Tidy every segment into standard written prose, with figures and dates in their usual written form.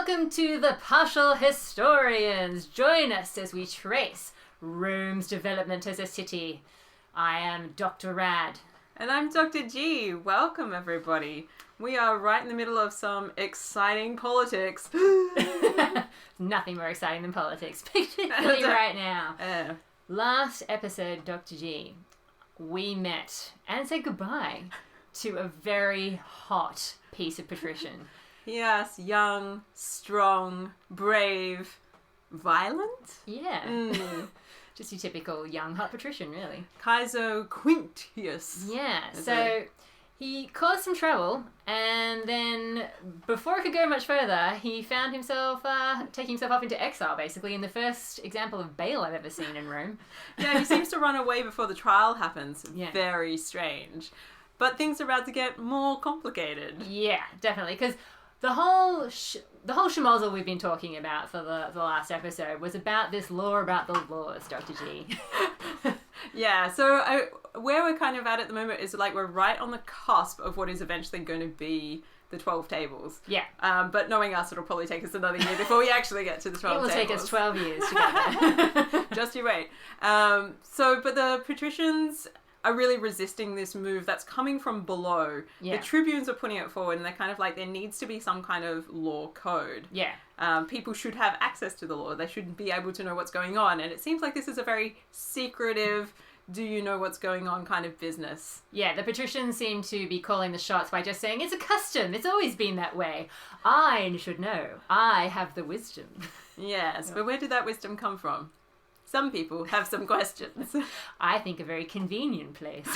welcome to the Partial Historians. Join us as we trace Rome's development as a city. I am Dr. Rad. And I'm Dr. G. Welcome, everybody. We are right in the middle of some exciting politics. Nothing more exciting than politics, particularly right now. Yeah. Last episode, Dr. G, we met and said goodbye to a very hot piece of patrician. Yes, young, strong, brave, violent? Yeah. Just your typical young hot patrician, really. Caeso Quintius. Yeah, so he caused some trouble, and then before it could go much further, he found himself taking himself off into exile, basically, in the first example of bail I've ever seen in Rome. Yeah, he seems to run away before the trial happens. Yeah. Very strange. But things are about to get more complicated. Yeah, definitely, because the whole schmozzle we've been talking about for the last episode was about this law about the laws, Dr. G. Yeah, so where we're kind of at the moment is like we're right on the cusp of what is eventually going to be the 12 tables. Yeah. But knowing us, it'll probably take us another year before we actually get to the 12 tables. It will take us 12 years to get there. Just you wait. But the patricians are really resisting this move that's coming from below. Yeah. The tribunes are putting it forward, and they're kind of like, there needs to be some kind of law code. Yeah. People should have access to the law. They should be able to know what's going on. And it seems like this is a very secretive, do you know what's going on kind of business. Yeah, the patricians seem to be calling the shots by just saying, it's a custom, it's always been that way. I should know. I have the wisdom. Yes, but where did that wisdom come from? Some people have some questions. I think a very convenient place.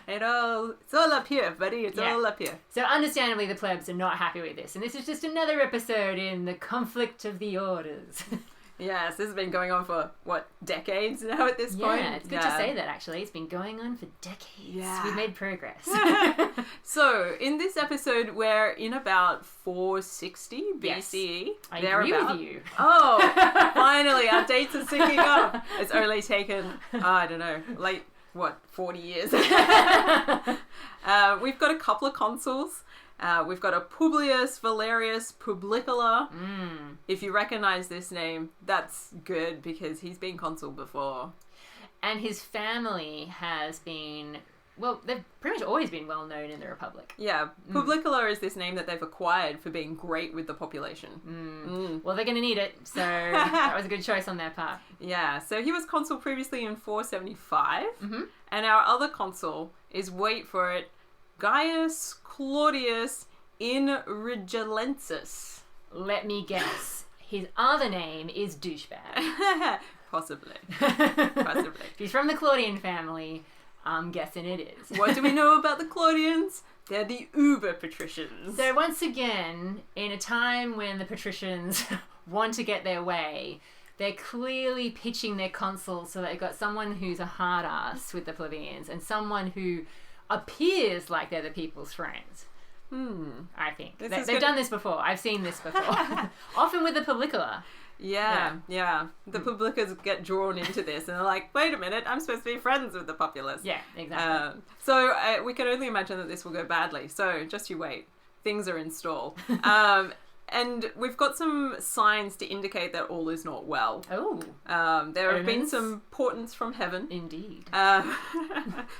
It's all up here, buddy. It's all up here. So understandably, the plebs are not happy with this. And this is just another episode in the conflict of the orders. Yes, this has been going on for, decades now at this point? Yeah, it's good to say that, actually. It's been going on for decades. Yeah. We've made progress. So, in this episode, we're in about 460 BCE. Yes, I agree with you. Oh, finally, our dates are syncing up. It's only taken, I don't know, 40 years. We've got a couple of consuls. We've got a Publius Valerius Publicola. If you recognize this name, that's good because he's been consul before. And his family has been, they've pretty much always been well known in the Republic. Yeah, Publicola is this name that they've acquired for being great with the population. Well, they're going to need it, so that was a good choice on their part. Yeah, so he was consul previously in 475, and our other consul is, wait for it, Gaius Claudius Inrigelensis. Let me guess. His other name is Douchebag. Possibly. Possibly. If he's from the Claudian family, I'm guessing it is. What do we know about the Claudians? They're the uber patricians. So once again, in a time when the patricians want to get their way, they're clearly pitching their consuls so they've got someone who's a hard ass with the plebeians and someone who appears like they're the people's friends. I think. They've done this before. I've seen this before. Often with the Publicola. Yeah. The Publicans get drawn into this and they're like, wait a minute, I'm supposed to be friends with the populace. Yeah, exactly. So we can only imagine that this will go badly. So just you wait. Things are in stall. And we've got some signs to indicate that all is not well. Oh. There have been some portents from heaven. Indeed.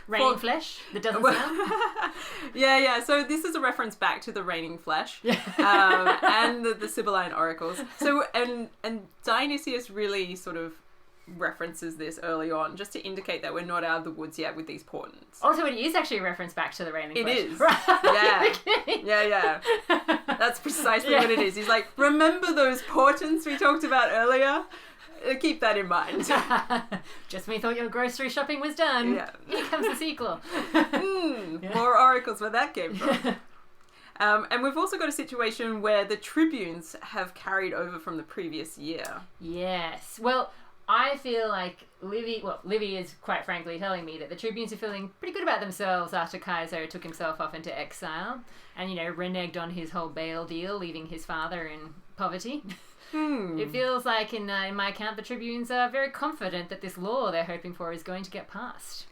Raining flesh that doesn't sound. Yeah. So this is a reference back to the raining flesh and the Sibylline oracles. So, and Dionysius really sort of references this early on just to indicate that we're not out of the woods yet with these portents. Also, it is actually a reference back to the raining flesh. It is. Right. Yeah. That's precisely what it is. He's like, remember those portents we talked about earlier? Keep that in mind. Just when you thought your grocery shopping was done, here comes the sequel. More oracles where that came from. And we've also got a situation where the tribunes have carried over from the previous year. Yes. Well, I feel like Livy is quite frankly telling me that the tribunes are feeling pretty good about themselves after Caeso took himself off into exile and, reneged on his whole bail deal, leaving his father in poverty. It feels like, in my account, the tribunes are very confident that this law they're hoping for is going to get passed.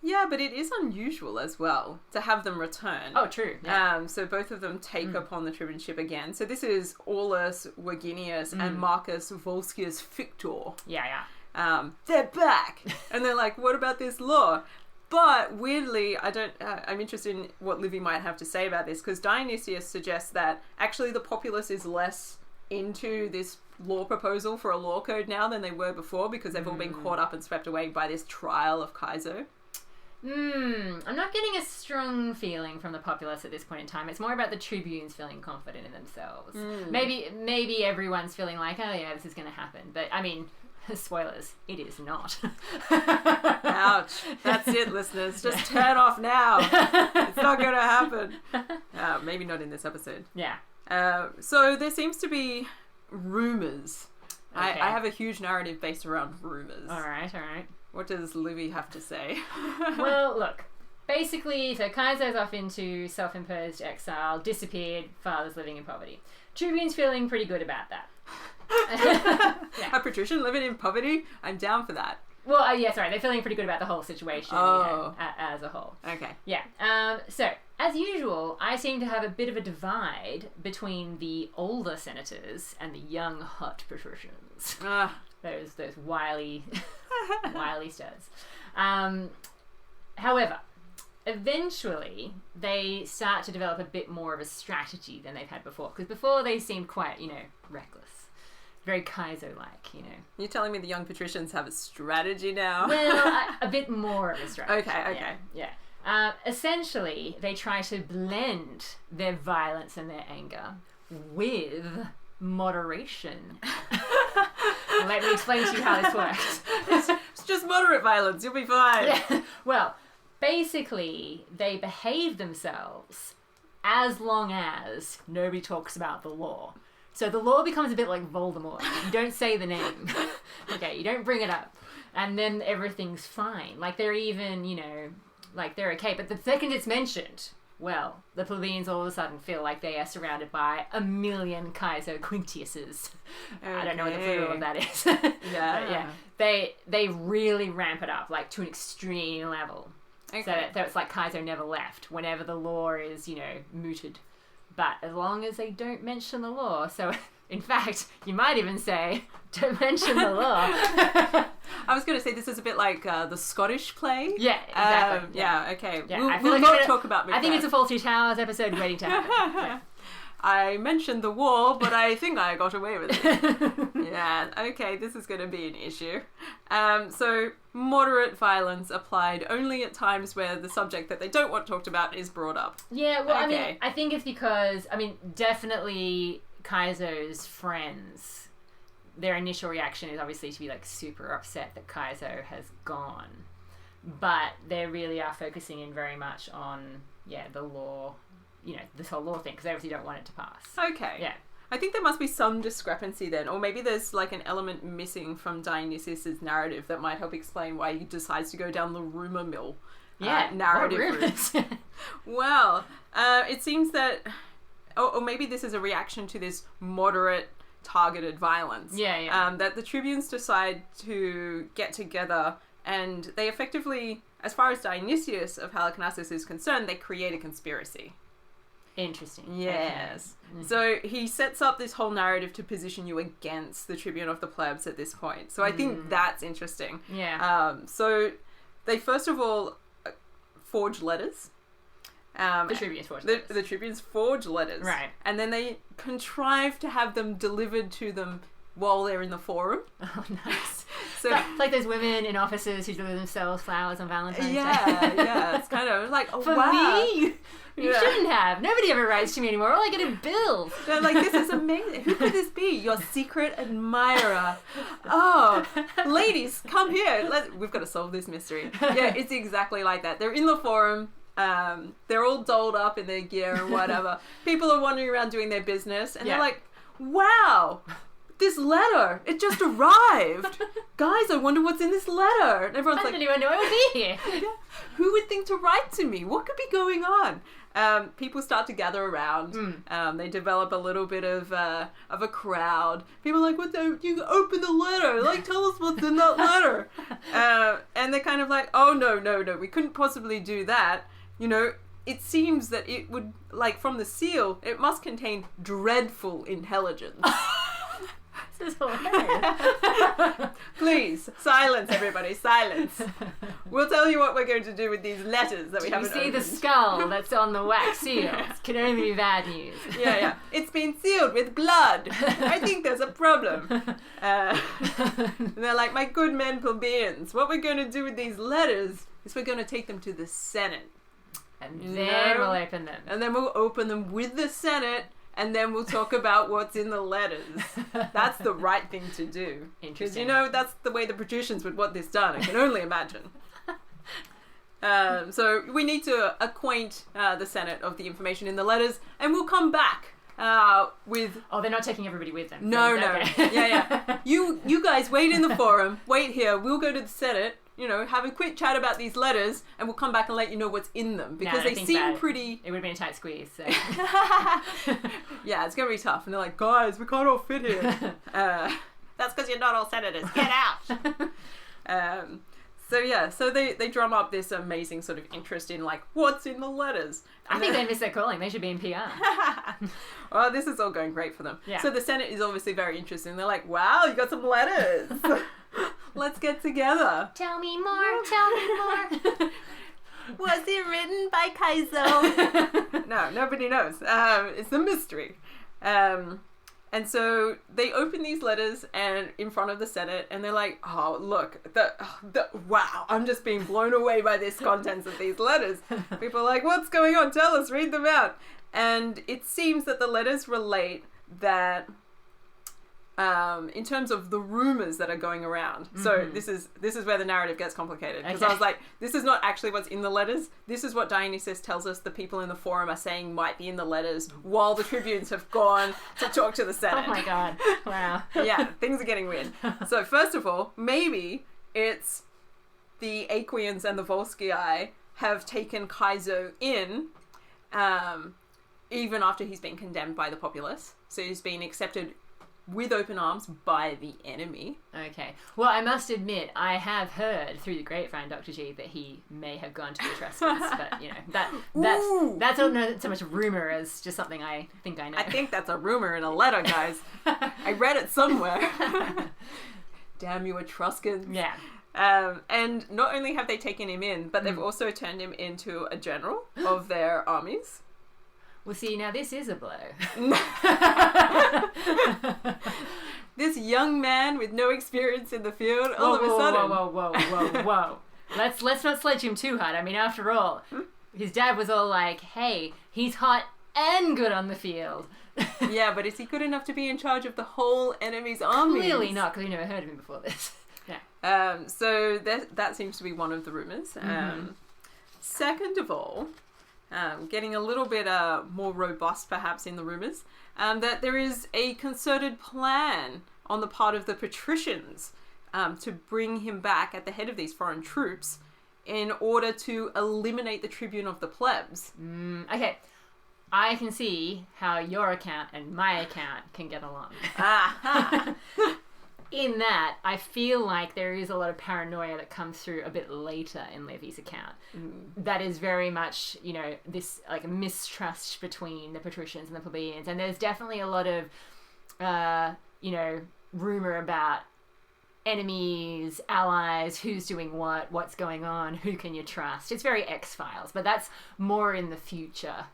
Yeah, but it is unusual as well to have them return. Oh, true. Yeah. So both of them take upon the tribuneship again. So this is Aulus Verginius and Marcus Volscius Fictor. Yeah. They're back, and they're like, "What about this law?" But weirdly, I'm interested in what Livy might have to say about this, because Dionysius suggests that actually the populace is less into this law proposal for a law code now than they were before, because they've all been caught up and swept away by this trial of Caeso. I'm not getting a strong feeling from the populace at this point in time. It's more about the tribunes feeling confident in themselves. Maybe everyone's feeling like, oh yeah, this is going to happen. But I mean, spoilers, it is not. Ouch. That's it, listeners. Just turn off now. It's not going to happen. Maybe not in this episode. Yeah. So there seems to be rumours. Okay. I have a huge narrative based around rumours. All right. What does Livy have to say? Well, look. Basically, so Caeso's off into self-imposed exile, disappeared, father's living in poverty. Tribune's feeling pretty good about that. A patrician living in poverty? I'm down for that. Well, yeah, sorry, they're feeling pretty good about the whole situation, as a whole. Okay. Yeah. So, as usual, I seem to have a bit of a divide between the older senators and the young, hot patricians. Those wily studs. However, eventually they start to develop a bit more of a strategy than they've had before. Because before they seemed quite, reckless. Very Caeso-like, You're telling me the young patricians have a strategy now? Well, a bit more of a strategy. Okay. Yeah. Essentially, they try to blend their violence and their anger with moderation. Let me explain to you how this works. It's just moderate violence. You'll be fine. Yeah. Well, basically, they behave themselves as long as nobody talks about the law. So the law becomes a bit like Voldemort. You don't say the name. Okay, you don't bring it up. And then everything's fine. Like, they're even, they're okay. But the second it's mentioned, well, the plebeians all of a sudden feel like they are surrounded by a million Caeso Quintiuses. Okay. I don't know what the plural of that is. Yeah. They really ramp it up, like, to an extreme level. Okay. So it's like Caeso never left whenever the law is, mooted. But as long as they don't mention the law, so in fact, you might even say, don't mention the law. I was going to say this is a bit like the Scottish play. Yeah, exactly. Okay. Yeah, We'll not talk about Macbeth. I think it's a Fawlty Towers episode waiting to happen. Yeah. I mentioned the war, but I think I got away with it. Yeah, okay, this is going to be an issue. So, moderate violence applied only at times where the subject that they don't want talked about is brought up. Yeah, well, Okay. I think it's because, definitely Caeso's friends, their initial reaction is obviously to be, super upset that Caeso has gone. But they really are focusing in very much on, the law, this whole law thing, because they obviously don't want it to pass. Okay. Yeah. I think there must be some discrepancy then, or maybe there's an element missing from Dionysius's narrative that might help explain why he decides to go down the rumor mill narrative route. Well, it seems that, or maybe this is a reaction to this moderate targeted violence. Yeah. That the tribunes decide to get together and they effectively, as far as Dionysius of Halicarnassus is concerned, they create a conspiracy. Interesting. Yes. Okay. So he sets up this whole narrative to position you against the tribune of the plebs at this point. So I think that's interesting. Yeah. So they first of all forge letters. The tribunes forge letters. The tribunes forge letters. Right. And then they contrive to have them delivered to them while they're in the forum. Oh, nice. So it's like those women in offices who deliver themselves flowers on Valentine's Day. Yeah. It's kind of like, For wow. me? You shouldn't have. Nobody ever writes to me anymore. All I get is bills. They're like, this is amazing. Who could this be? Your secret admirer. Oh, ladies, come here. We've got to solve this mystery. Yeah, it's exactly like that. They're in the forum. They're all dolled up in their gear and whatever. People are wandering around doing their business. And they're like, wow, this letter, it just arrived. Guys, I wonder what's in this letter. And everyone's How like, did anyone know it would be here? yeah, who would think to write to me? What could be going on? People start to gather around. They develop a little bit of a crowd. People are like, "What? You open the letter? Like, tell us what's in that letter." And they're kind of like, "Oh no, we couldn't possibly do that. You know, it seems that it would, like, from the seal, it must contain dreadful intelligence." This is hilarious. Please, silence, everybody, silence. We'll tell you what we're going to do with these letters that we haven't You see opened. the skull that's on the wax seal. It can only be bad news. Yeah. It's been sealed with blood. I think there's a problem. And they're like, my good men plebeians, what we're going to do with these letters is we're going to take them to the Senate. And then we'll open them. And then we'll open them with the Senate, and then we'll talk about what's in the letters. That's the right thing to do. Because, you know, that's the way the patricians would want this done. I can only imagine. So we need to acquaint the Senate of the information in the letters, and we'll come back with... Oh, they're not taking everybody with them. No. Okay. Yeah. You guys wait in the forum. Wait here. We'll go to the Senate. You know, have a quick chat about these letters, and we'll come back and let you know what's in them, because they seem pretty... It would have been a tight squeeze, so... Yeah, it's going to be tough. And they're like, guys, we can't all fit here. That's because you're not all senators. Get out! So they drum up this amazing sort of interest in, like, what's in the letters. I think they missed their calling. They should be in PR. Well, this is all going great for them. Yeah. So the Senate is obviously very interested. And they're like, wow, you got some letters. Let's get together. Tell me more. Was it written by Kaizo? No, nobody knows. It's a mystery. And so they open these letters and in front of the Senate, and they're like, oh, look, wow, I'm just being blown away by this contents of these letters. People are like, what's going on? Tell us, read them out. And it seems that the letters relate that in terms of the rumors that are going around. So this is where the narrative gets complicated, because I was like, this is not actually what's in the letters. This is what Dionysius tells us the people in the forum are saying might be in the letters, while the tribunes have gone to talk to the Senate. Oh my god. Wow. Yeah, things are getting weird. So first of all, maybe it's the Aequians and the Volscii have taken Kaizo in even after he's been condemned by the populace. So he's been accepted with open arms by the enemy. Okay. Well, I must admit, I have heard through the grapevine, Dr. G, that he may have gone to the Etruscans, but, you know, that's not so much a rumor as just something I think I know. I think that's a rumor in a letter, guys. I read it somewhere. Damn you Etruscans. Yeah. And not only have they taken him in, but they've also turned him into a general of their armies. Well, see, now this is a blow. This young man with no experience in the field, all of a sudden... Whoa. Let's not sledge him too hard. I mean, after all, his dad was all like, hey, he's hot and good on the field. Yeah, but is he good enough to be in charge of the whole enemy's armies? Clearly not, because we never heard of him before this. Yeah. So that seems to be one of the rumours. Second of all... getting a little bit more robust perhaps in the rumours, that there is a concerted plan on the part of the patricians to bring him back at the head of these foreign troops in order to eliminate the tribune of the plebs. Okay, I can see how your account and my account can get along. In that, I feel like there is a lot of paranoia that comes through a bit later in Levy's account. That is very much, you know, this like mistrust between the patricians and the plebeians. And there's definitely a lot of, you know, rumor about enemies, allies, who's doing what's going on, who can you trust. It's very X-Files, but that's more in the future.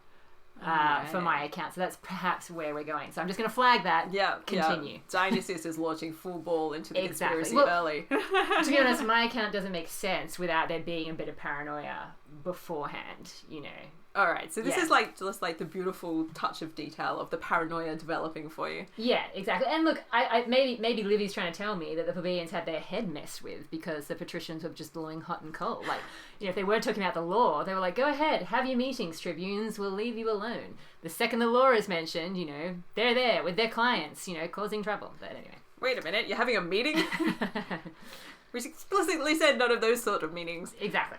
For my account, so that's perhaps where we're going. So I'm just going to flag that. Yeah, continue. Yeah. Dionysius is launching full ball into the conspiracy Well, early. To be honest, my account doesn't make sense without there being a bit of paranoia beforehand. You know, All right, so this Yeah. is like just like the beautiful touch of detail of the paranoia developing for you. Yeah, exactly. And look, I maybe Livy's trying to tell me that the plebeians had their head messed with because the patricians were just blowing hot and cold. Like, if they weren't talking about the law, they were like, go ahead, have your meetings, tribunes, we'll leave you alone. The second the law is mentioned, they're there with their clients, causing trouble. But anyway. Wait a minute, you're having a meeting? We explicitly said none of those sort of meetings. Exactly.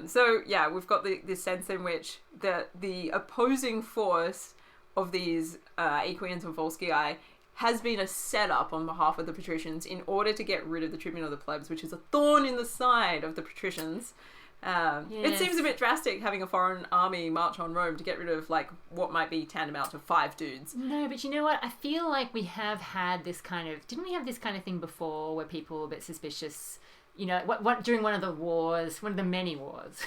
So yeah, we've got this sense in which the opposing force of these Aequians and Volscii has been a setup on behalf of the patricians in order to get rid of the tribune of the plebs, which is a thorn in the side of the patricians. It seems a bit drastic having a foreign army march on Rome to get rid of like what might be tantamount to 5 dudes. No, but you know what? I feel like we have had this kind of... Didn't we have this kind of thing before where people were a bit suspicious? What during one of the wars, one of the many wars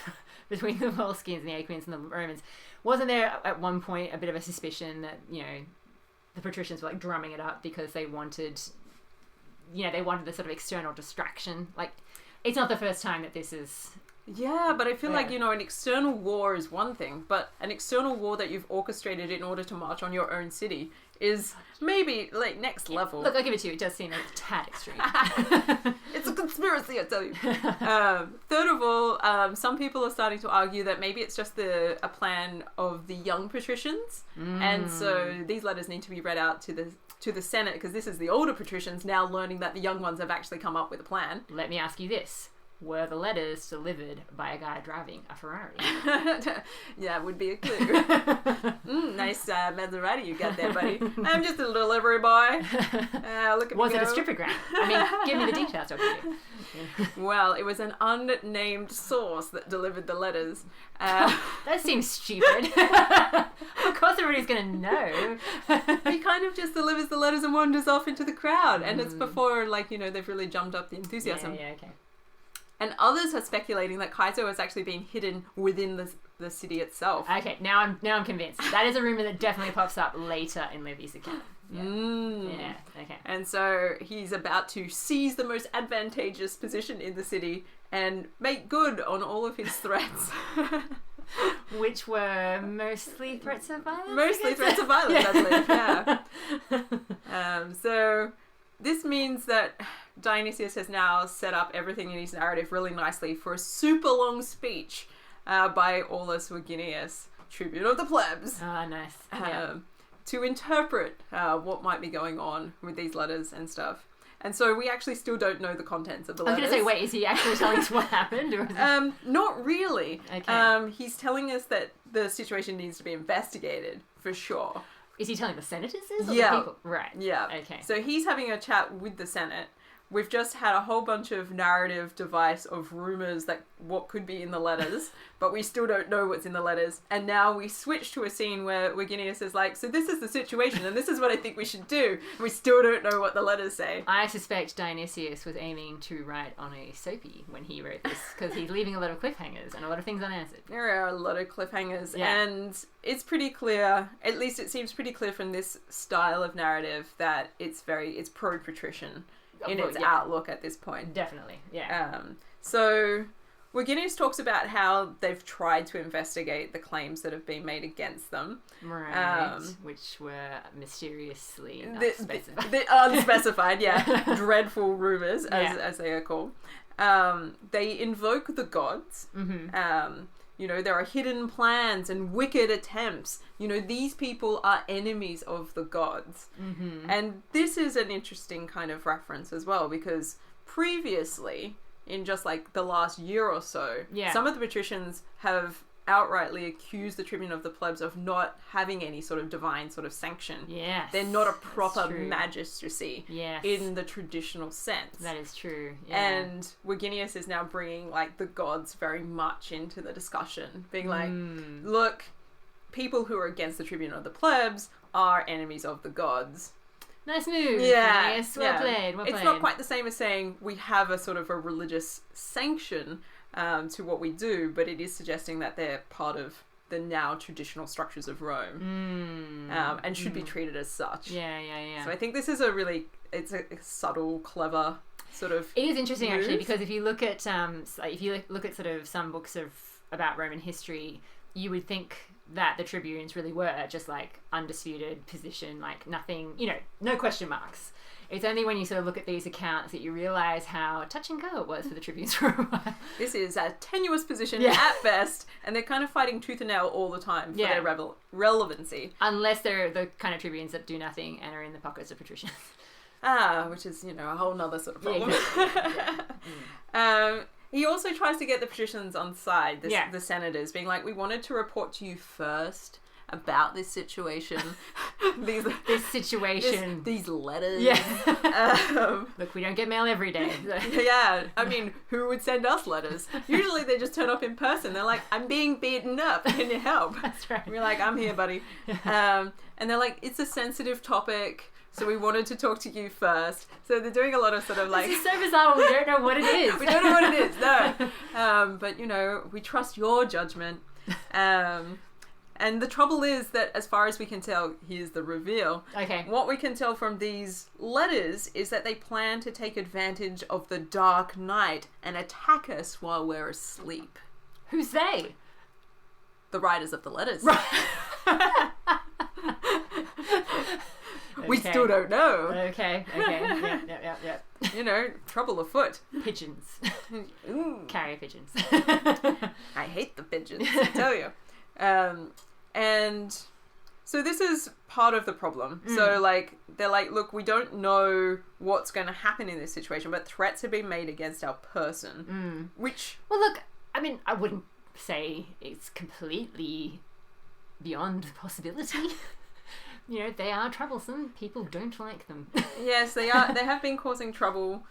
between the Volscians and the Aequians and the Romans, wasn't there at one point a bit of a suspicion that, the patricians were like drumming it up because they wanted the sort of external distraction? Like, it's not the first time that this is... Yeah, but I feel like, an external war is one thing, but an external war that you've orchestrated in order to march on your own city is maybe, like, next level. Look, I'll give it to you. It does seem a tad extreme. It's a conspiracy, I tell you. Third of all, some people are starting to argue that maybe it's just a plan of the young patricians, and so these letters need to be read out to the Senate, because this is the older patricians now learning that the young ones have actually come up with a plan. Let me ask you this. Were the letters delivered by a guy driving a Ferrari? Yeah, it would be a clue. Nice Maserati you got there, buddy. I'm just a delivery boy. Look at Was me it a go. strippogram? I mean, give me the details, W. Well, it was an unnamed source that delivered the letters. That seems stupid. Of course everybody's going to know. He kind of just delivers the letters and wanders off into the crowd. And it's before, they've really jumped up the enthusiasm. Yeah, okay. And others are speculating that Kaizo has actually been hidden within the city itself. Okay, now I'm convinced. That is a rumor that definitely pops up later in Livy's account. Yeah. Yeah, okay. And so he's about to seize the most advantageous position in the city and make good on all of his threats. Which were mostly threats of violence? Mostly threats of violence, I believe, yeah. So this means that Dionysius has now set up everything in his narrative really nicely for a super long speech by Aulus Verginius, tribune of the plebs. Ah, nice. To interpret what might be going on with these letters and stuff. And so we actually still don't know the contents of the letters. I was going to say, wait, is he actually telling us what happened? Or is it... Not really. Okay. He's telling us that the situation needs to be investigated, for sure. Is he telling the senators this? Or Yeah. the people? Right. Yeah. Okay. So he's having a chat with the Senate. We've just had a whole bunch of narrative device of rumors that what could be in the letters, but we still don't know what's in the letters. And now we switch to a scene where Verginius is like, so this is the situation and this is what I think we should do. We still don't know what the letters say. I suspect Dionysius was aiming to write on a soapy when he wrote this, because he's leaving a lot of cliffhangers and a lot of things unanswered. There are a lot of cliffhangers, Yeah. and it's pretty clear, at least it seems pretty clear from this style of narrative, that it's pro-patrician in its outlook at this point. Definitely, yeah. So Verginius talks about how they've tried to investigate the claims that have been made against them. Right, which were mysteriously not specified. The unspecified, yeah. Dreadful rumours, as they are called. They invoke the gods. Mm-hmm. There are hidden plans and wicked attempts. These people are enemies of the gods. Mm-hmm. And this is an interesting kind of reference as well, because previously, in just like the last year or so, some of the patricians have outrightly accused the tribune of the plebs of not having any sort of divine sort of sanction. Yes. They're not a proper magistracy yes. in the traditional sense. That is true. Yeah. And Verginius is now bringing like the gods very much into the discussion, being like, look, people who are against the tribune of the plebs are enemies of the gods. Nice move. Yeah. Yes, well played. Well it's played. not quite the same as saying we have a sort of a religious sanction to what we do, but it is suggesting that they're part of the now traditional structures of Rome and should be treated as such. Yeah. So I think this is it's a subtle, clever sort of. It is interesting move. actually, because if you look at sort of some books about Roman history, you would think that the Tribunes really were just like undisputed position, like nothing, no question marks. It's only when you sort of look at these accounts that you realise how touch and go it was for the Tribunes for a while. This is a tenuous position at best, and they're kind of fighting tooth and nail all the time for their relevancy. Unless they're the kind of Tribunes that do nothing and are in the pockets of patricians. Which is, a whole nother sort of problem. Yeah. He also tries to get the patricians on side, the senators, being like, we wanted to report to you first about this situation. These letters. Yeah. Look, we don't get mail every day. So. Yeah. I mean, who would send us letters? Usually they just turn up in person. They're like, I'm being beaten up. Can you help? That's right. And we're like, I'm here, buddy. And they're like, it's a sensitive topic, so we wanted to talk to you first. So they're doing a lot of sort of like... This is so bizarre. We don't know what it is. We don't know what it is, no. But, we trust your judgment. And the trouble is that, as far as we can tell, here's the reveal. Okay. What we can tell from these letters is that they plan to take advantage of the dark night and attack us while we're asleep. Who's they? The writers of the letters. Right. We still don't know. Okay. Yeah. Trouble afoot. Pigeons. Ooh. Carrier pigeons. I hate the pigeons, I tell you. And so this is part of the problem. So, they're like, look, we don't know what's going to happen in this situation, but threats have been made against our person, which... Well, look, I mean, I wouldn't say it's completely beyond possibility. They are troublesome. People don't like them. Yes, they are. They have been causing trouble.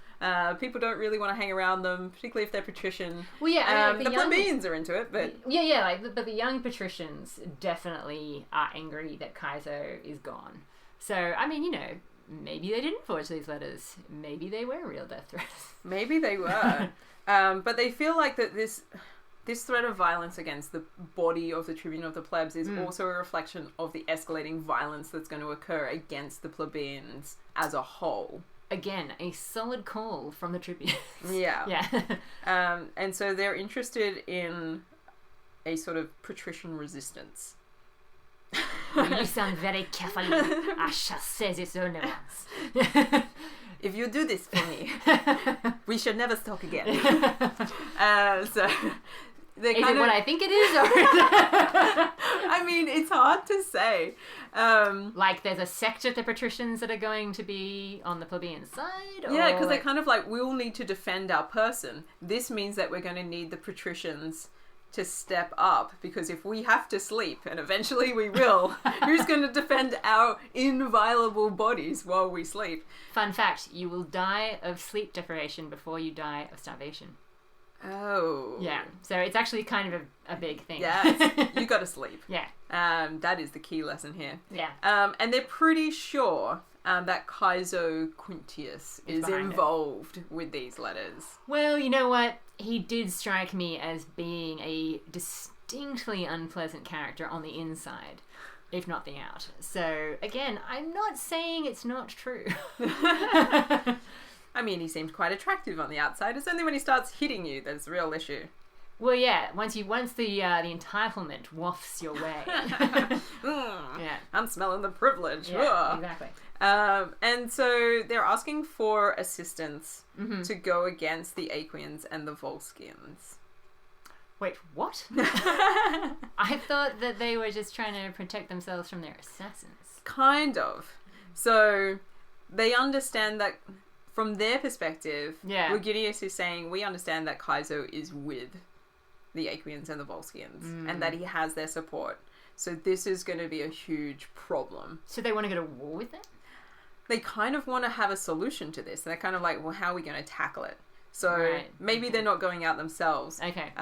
People don't really want to hang around them, particularly if they're patrician. Well, yeah, the plebeians are into it, but but the young patricians definitely are angry that Kaizo is gone. So, I mean, maybe they didn't forge these letters. Maybe they were real death threats. Maybe they were, but they feel like that this threat of violence against the body of the Tribune of the Plebs is also a reflection of the escalating violence that's going to occur against the plebeians as a whole. Again, a solid call from the Tribunes. Yeah. Yeah. And so they're interested in a sort of patrician resistance. You sound very carefully. I shall say this only once. If you do this for me, we should never talk again. So... Is it what I think it is? Or I mean, it's hard to say. There's a sect of the patricians that are going to be on the plebeian side? Yeah, because they're kind of like, we'll need to defend our person. This means that we're going to need the patricians to step up, because if we have to sleep, and eventually we will, who's going to defend our inviolable bodies while we sleep? Fun fact, you will die of sleep deprivation before you die of starvation. Oh. Yeah. So it's actually kind of a big thing. Yeah. You got to sleep. Yeah. That is the key lesson here. Yeah. And they're pretty sure that Kaizo Quintius is involved with these letters. Well, you know what? He did strike me as being a distinctly unpleasant character on the inside, if not the out. So, again, I'm not saying it's not true. I mean, he seemed quite attractive on the outside. It's only when he starts hitting you that's the real issue. Well, yeah. Once the entitlement wafts your way. Yeah, I'm smelling the privilege. Yeah, exactly. And so they're asking for assistance to go against the Aequians and the Volscians. Wait, what? I thought that they were just trying to protect themselves from their assassins. Kind of. So they understand that. From their perspective, Virginius is saying, we understand that Kaizo is with the Aequians and the Volscians, and that he has their support. So this is going to be a huge problem. So they want to go to war with them? They kind of want to have a solution to this. They're kind of like, well, how are we going to tackle it? So maybe they're not going out themselves. Okay.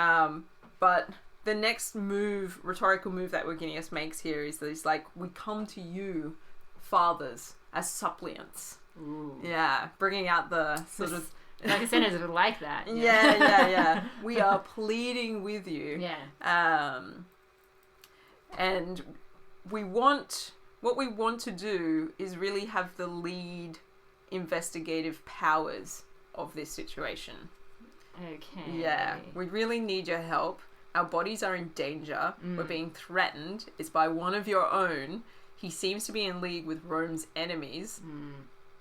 But the next rhetorical move that Virginius makes here is that he's like, we come to you, fathers, as suppliants. Ooh. Yeah, bringing out the sort of... Like senators would like that. Yeah. We are pleading with you. Yeah. And what we want to do is really have the lead investigative powers of this situation. Okay. Yeah, we really need your help. Our bodies are in danger. We're being threatened. It's by one of your own. He seems to be in league with Rome's enemies.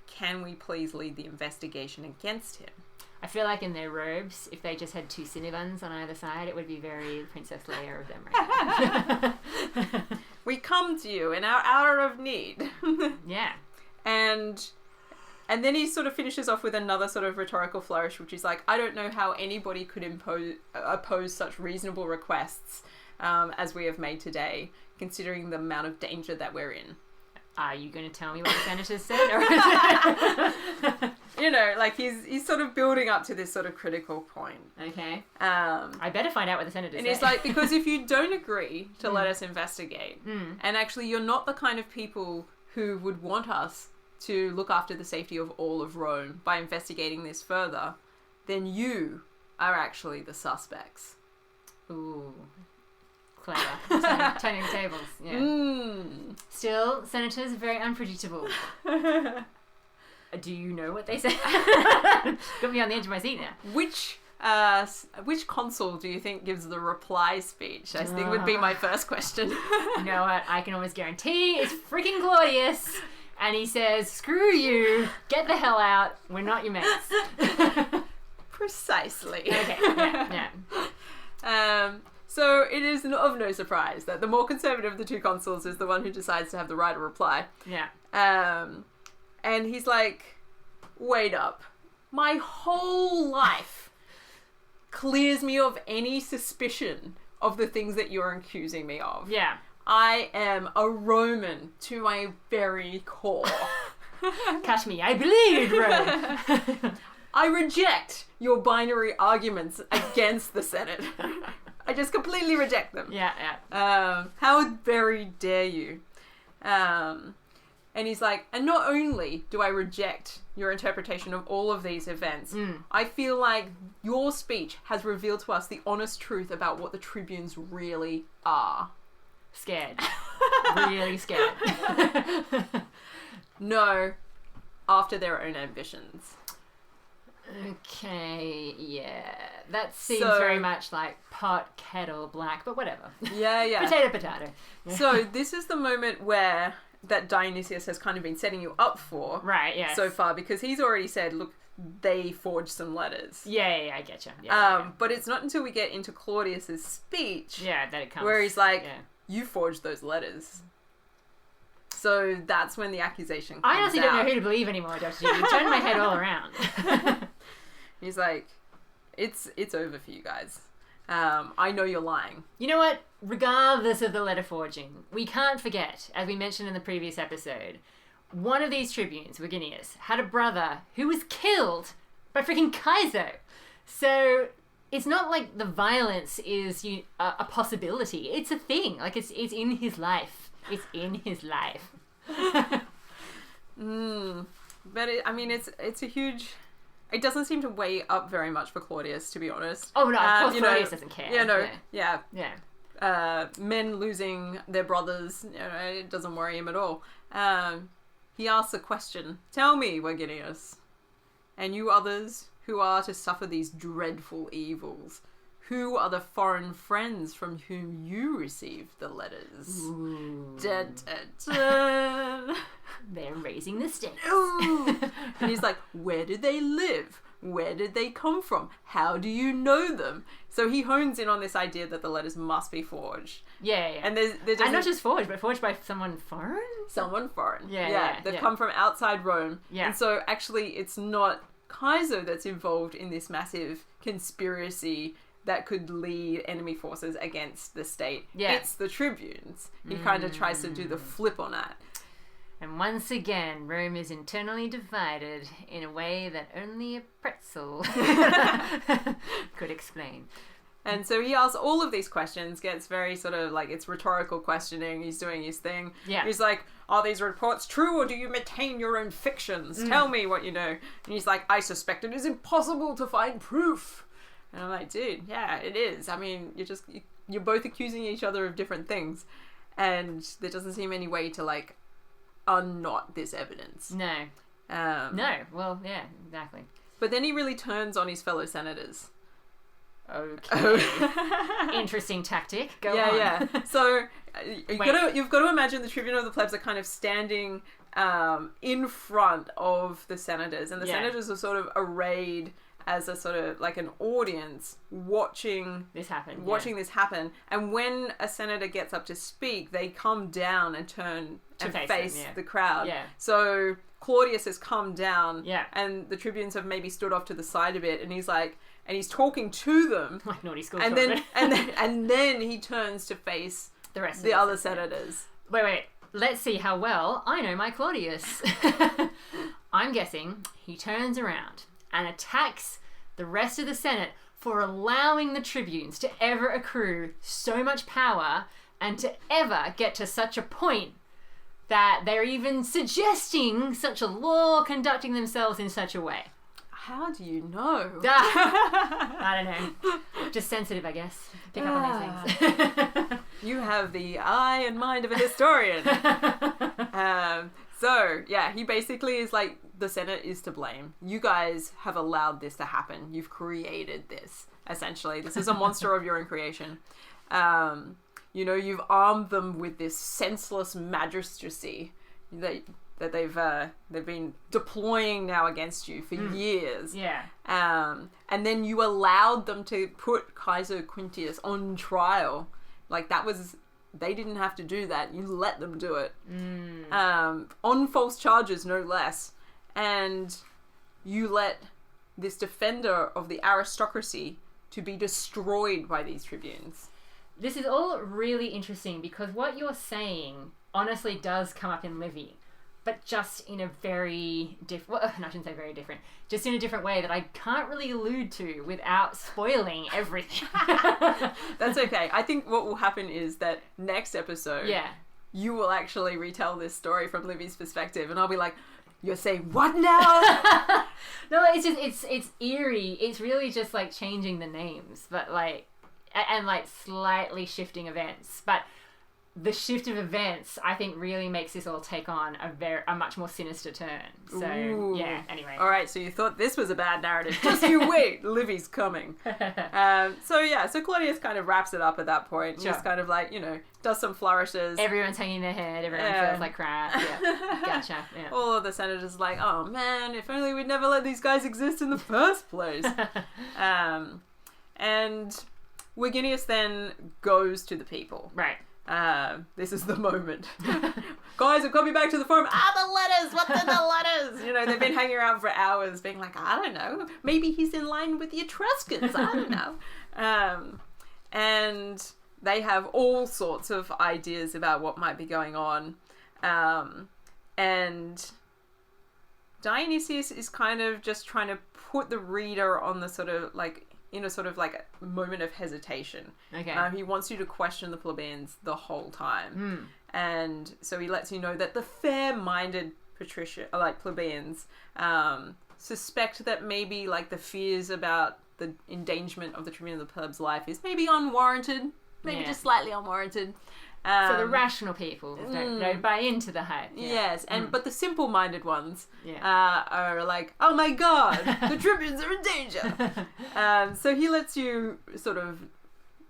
Can we please lead the investigation against him? I feel like in their robes, if they just had 2 Cinnabons on either side, it would be very Princess Leia of them right now. We come to you in our hour of need. Yeah. And then he sort of finishes off with another sort of rhetorical flourish, which is like, I don't know how anybody could oppose such reasonable requests as we have made today, considering the amount of danger that we're in. Are you going to tell me what the senators said? Or is it... You know, like he's sort of building up to this sort of critical point. Okay. I better find out what the senators said. And he's like, because if you don't agree to let us investigate, and actually you're not the kind of people who would want us to look after the safety of all of Rome by investigating this further, then you are actually the suspects. Ooh. Clever. Turning tables. Yeah. Still, senators are very unpredictable. Do you know what they said? Got me on the edge of my seat now. Which consul do you think gives the reply speech? I think would be my first question. You know what? I can almost guarantee it's freaking Claudius. And he says, screw you, get the hell out, we're not your mates. Precisely. Okay, yeah. So it is of no surprise that the more conservative of the 2 consuls is the one who decides to have the right of reply. Yeah. And he's like, wait up. My whole life clears me of any suspicion of the things that you're accusing me of. Yeah. I am a Roman to my very core. Catch me, I bleed, Rome. I reject your binary arguments against the Senate. I just completely reject them. Yeah, yeah. How very dare you? And he's like, and not only do I reject your interpretation of all of these events, I feel like your speech has revealed to us the honest truth about what the tribunes really are. Scared. Really scared. No, after their own ambitions. Okay, yeah. That seems very much like pot, kettle, black, but whatever. Yeah, yeah. Potato. Yeah. So this is the moment where that Dionysius has kind of been setting you up for. Right, yeah. So far, because he's already said, look, they forged some letters. Yeah, I get you. Yeah, But it's not until we get into Claudius's speech that it comes. where he's like, you forged those letters. So that's when the accusation comes I honestly don't know who to believe anymore, Dr. G. You turned my head all around. He's like, it's over for you guys. I know you're lying. You know what? Regardless of the letter forging, we can't forget, as we mentioned in the previous episode, one of these tribunes, Verginius, had a brother who was killed by freaking Kaiser. So it's not like the violence is a possibility. It's a thing. Like, it's in his life. It's in his life. But it's a huge... It doesn't seem to weigh up very much for Claudius, to be honest. Oh, no, of course Claudius doesn't care. Yeah. Men losing their brothers, it doesn't worry him at all. He asks a question. Tell me, Verginius, and you others who are to suffer these dreadful evils, who are the foreign friends from whom you received the letters? Dun, dun, dun. They're raising the stakes. And he's like, where did they live? Where did they come from? How do you know them? So he hones in on this idea that the letters must be forged. Yeah. And and not just forged, but forged by someone foreign? Someone foreign. Yeah. They've come from outside Rome. Yeah. And so actually it's not Kaiser that's involved in this massive conspiracy that could lead enemy forces against the state. Yeah. It's the tribunes. He kind of tries to do the flip on that. And once again, Rome is internally divided in a way that only a pretzel could explain. And so he asks all of these questions, gets very sort of like, it's rhetorical questioning, he's doing his thing. Yeah. He's like, are these reports true or do you maintain your own fictions? Tell me what you know. And he's like, I suspect it is impossible to find proof. And I'm like, dude, yeah, it is. I mean, you're both accusing each other of different things. And there doesn't seem any way to like unknot this evidence. No. No. Well, yeah, exactly. But then he really turns on his fellow senators. Okay. Interesting tactic. Go on. Yeah. So you've got to imagine the Tribune of the Plebs are kind of standing in front of the senators, and the senators are sort of arrayed as a sort of like an audience watching this happen. This happen. And when a senator gets up to speak, they come down and turn and face the crowd. Yeah. So Claudius has come down, Yeah. and the tribunes have maybe stood off to the side a bit, and he's like, and he's talking to them, Like naughty school and children. and then he turns to face the rest of the other senators. Wait. Let's see how well I know my Claudius. I'm guessing he turns around and attacks the rest of the Senate for allowing the tribunes to ever accrue so much power and to ever get to such a point that they're even suggesting such a law conducting themselves in such a way. How do you know? I don't know. Just sensitive, I guess. Pick up on these things. You have the eye and mind of a historian. So, yeah, he basically is like, the Senate is to blame. You guys have allowed this to happen. You've created this, essentially. This is a monster of your own creation. You've armed them with this senseless magistracy that they've been deploying now against you for years. Yeah. And then you allowed them to put Kaiser Quintius on trial. Like, they didn't have to do that. You let them do it. On false charges, no less. And you let this defender of the aristocracy to be destroyed by these tribunes. This is all really interesting because what you're saying honestly does come up in Livy, but just in a very different... Well, I shouldn't say very different. Just in a different way that I can't really allude to without spoiling everything. That's okay. I think what will happen is that next episode, you will actually retell this story from Livy's perspective, and I'll be like, you're saying what now? No, it's just, it's eerie. It's really just like changing the names, but like, and like slightly shifting events. But the shift of events, I think, really makes this all take on a much more sinister turn. So, yeah, anyway. All right, so you thought this was a bad narrative. Just you wait. Livy's coming. So Claudius kind of wraps it up at that point. Sure. Just kind of like, does some flourishes. Everyone's hanging their head. Everyone feels like crap. Yeah, gotcha. Yeah. All of the senators like, oh man, if only we'd never let these guys exist in the first place. And Verginius then goes to the people. Right. This is the moment. Guys, have got me back to the forum. The letters! What are the letters? They've been hanging around for hours being like, I don't know. Maybe he's in line with the Etruscans. I don't know. And they have all sorts of ideas about what might be going on. And Dionysius is kind of just trying to put the reader on the sort of like, in a sort of like a moment of hesitation. Okay. He wants you to question the plebeians the whole time. And so he lets you know that the fair-minded plebeians suspect that maybe like the fears about the endangerment of the Tribune of the Plebs' life is maybe unwarranted, maybe just slightly unwarranted. So the rational people don't buy into the hype. Yeah. Yes, but the simple-minded ones are like, oh my god, the tribunes are in danger. So he lets you sort of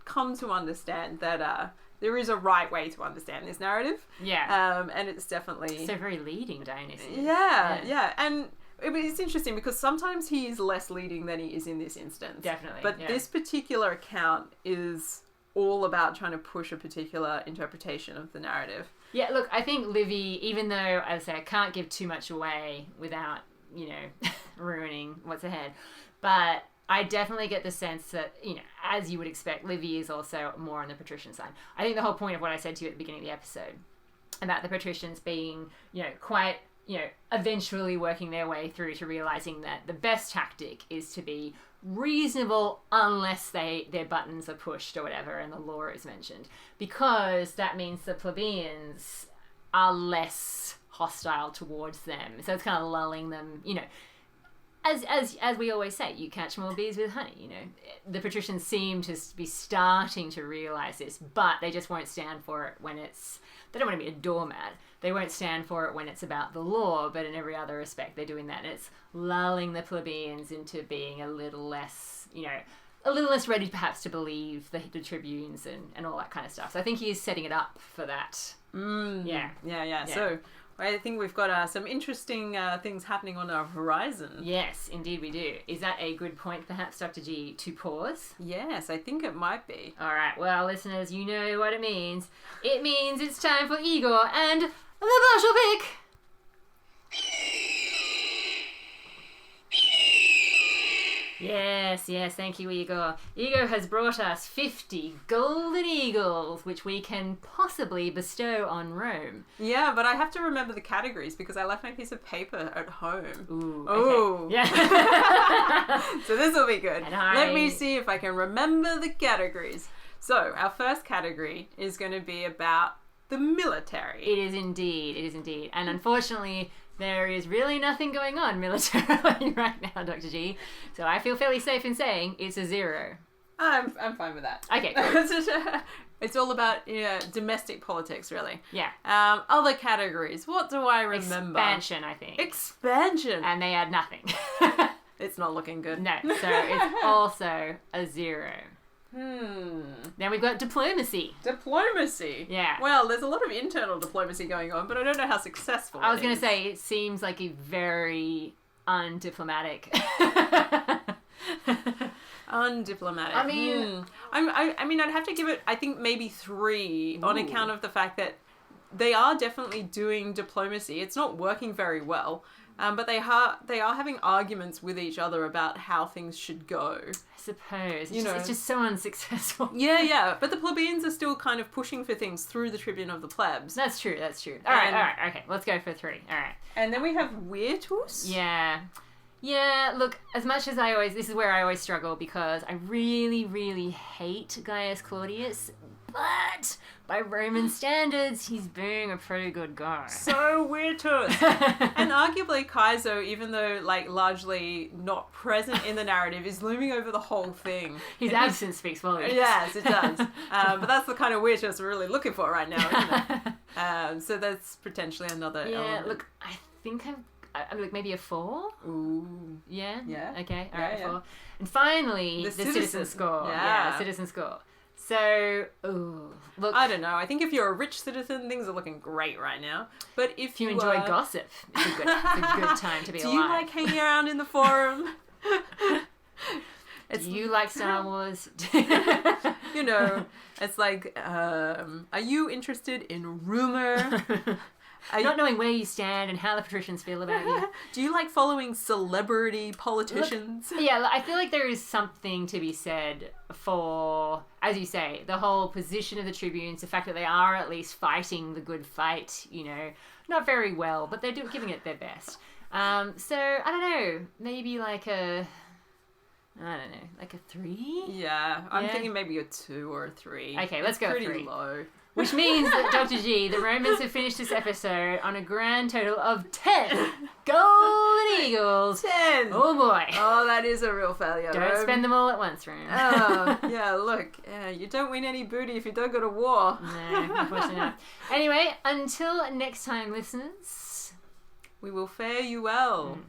come to understand that there is a right way to understand this narrative. Yeah. And it's definitely... So very leading, Dionysius. Yeah. And it's interesting because sometimes he is less leading than he is in this instance. Definitely. But this particular account is all about trying to push a particular interpretation of the narrative. Yeah, look, I think Livy, even though, as I say, I can't give too much away without, ruining what's ahead, but I definitely get the sense that, as you would expect, Livy is also more on the patrician side. I think the whole point of what I said to you at the beginning of the episode about the patricians being, quite, eventually working their way through to realizing that the best tactic is to be reasonable unless their buttons are pushed or whatever and the law is mentioned, because that means the plebeians are less hostile towards them, so it's kind of lulling them, as we always say, you catch more bees with honey. The patricians seem to be starting to realize this, but they just won't stand for it when they don't want to be a doormat. They won't stand for it when it's about the law, but in every other respect, they're doing that. And it's lulling the plebeians into being a little less, a little less ready perhaps to believe the tribunes and all that kind of stuff. So I think he is setting it up for that. Yeah. So I think we've got some interesting things happening on our horizon. Yes, indeed we do. Is that a good point perhaps, Dr. G, to pause? Yes, I think it might be. All right, well, listeners, you know what it means. It means it's time for Igor and the Marshall Pick. Yes, thank you, Igor. Igor has brought us 50 golden eagles, which we can possibly bestow on Rome. Yeah, but I have to remember the categories because I left my piece of paper at home. Ooh. Okay. Yeah. So this will be good. And Let me see if I can remember the categories. So our first category is going to be about the military. It is indeed. And unfortunately, there is really nothing going on militarily right now, Dr. G. So I feel fairly safe in saying it's a 0. I'm fine with that. Okay, cool. It's all about domestic politics, really. Yeah. Other categories. What do I remember? Expansion, I think. Expansion. And they add nothing. It's not looking good. No, so it's also a 0. Then we've got diplomacy. Diplomacy. Yeah. Well, there's a lot of internal diplomacy going on, but I don't know how successful I was going to say, it seems like a very undiplomatic. Undiplomatic. I mean, I mean, I'd have to give it, I think, maybe 3 on account of the fact that they are definitely doing diplomacy. It's not working very well, but they are having arguments with each other about how things should go. I suppose. It's just so unsuccessful. Yeah. But the plebeians are still kind of pushing for things through the Tribune of the Plebs. That's true. All right. Okay, let's go for 3. All right. And then we have Virtus. Yeah, look, as much as this is where I always struggle because I really, really hate Gaius Claudius, but by Roman standards, he's being a pretty good guy. So Virtus. And arguably Kaizo, even though largely not present in the narrative, is looming over the whole thing. His absence speaks volumes. Yes, it does. But that's the kind of Virtus we're really looking for right now, isn't it? So that's potentially another element. Look, I think I'm like maybe a 4. Ooh. Yeah? Okay, all Yeah, right, yeah. 4. And finally, the citizen score. Yeah. Citizen score. So, look. I don't know. I think if you're a rich citizen, things are looking great right now. But if you enjoy gossip, it's a good time to be alive. Do you like hanging around in the forum? Do you like Star Wars? It's like, are you interested in rumor? Not knowing where you stand and how the patricians feel about you. Do you like following celebrity politicians? Look, I feel like there is something to be said for, as you say, the whole position of the tribunes, the fact that they are at least fighting the good fight, not very well, but they're giving it their best. So, I don't know, maybe like a 3? Yeah, I'm thinking maybe a 2 or a 3. Okay, let's go 3. Pretty low. Which means that, Dr. G, the Romans have finished this episode on a grand total of 10 golden eagles. 10! Oh boy. Oh, that is a real failure. Don't spend them all at once, Rome. Oh, yeah, look. You don't win any booty if you don't go to war. No, unfortunately not. Anyway, until next time, listeners. We will fare you well.